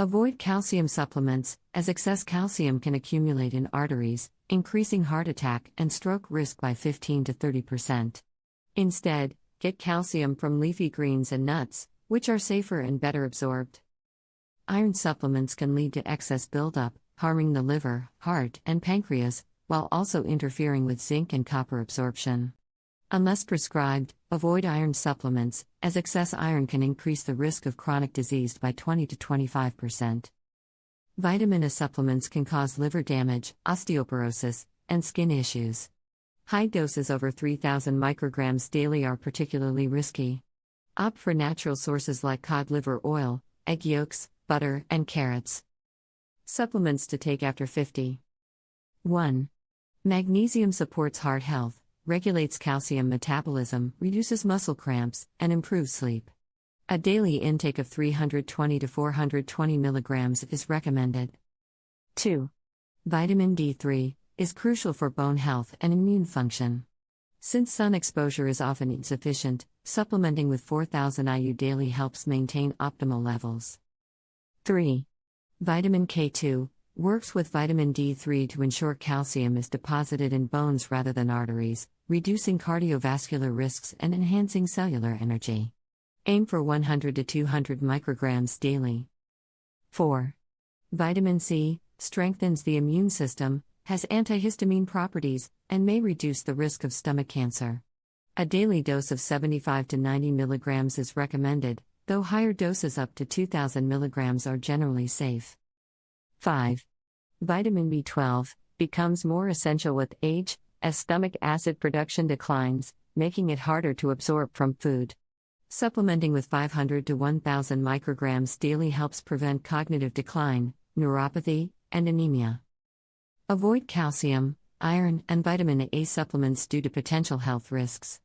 Avoid calcium supplements, as excess calcium can accumulate in arteries, increasing heart attack and stroke risk by 15 to 30%. Instead, get calcium from leafy greens and nuts, which are safer and better absorbed. Iron supplements can lead to excess buildup, harming the liver, heart, and pancreas, while also interfering with zinc and copper absorption. Unless prescribed, avoid iron supplements, as excess iron can increase the risk of chronic disease by 20 to 25%. Vitamin A supplements can cause liver damage, osteoporosis, and skin issues. High doses over 3,000 micrograms daily are particularly risky. Opt for natural sources like cod liver oil, egg yolks, butter, and carrots. Supplements to take after 50. 1. Magnesium supports heart health, regulates calcium metabolism, reduces muscle cramps, and improves sleep. A daily intake of 320 to 420 milligrams is recommended. 2. Vitamin D3 is crucial for bone health and immune function. Since sun exposure is often insufficient, supplementing with 4,000 IU daily helps maintain optimal levels. 3. Vitamin K2 works with vitamin D3 to ensure calcium is deposited in bones rather than arteries, reducing cardiovascular risks and enhancing cellular energy. Aim for 100 to 200 micrograms daily. 4. Vitamin C strengthens the immune system, has antihistamine properties, and may reduce the risk of stomach cancer. A daily dose of 75 to 90 milligrams is recommended, though higher doses up to 2,000 milligrams are generally safe. 5. Vitamin B12 becomes more essential with age, as stomach acid production declines, making it harder to absorb from food. Supplementing with 500 to 1,000 micrograms daily helps prevent cognitive decline, neuropathy, and anemia. Avoid calcium, iron, and vitamin A supplements due to potential health risks.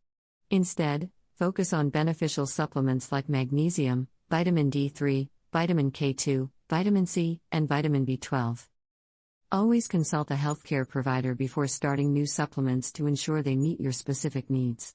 Instead, focus on beneficial supplements like magnesium, vitamin D3, vitamin K2, vitamin C, and vitamin B12. Always consult a healthcare provider before starting new supplements to ensure they meet your specific needs.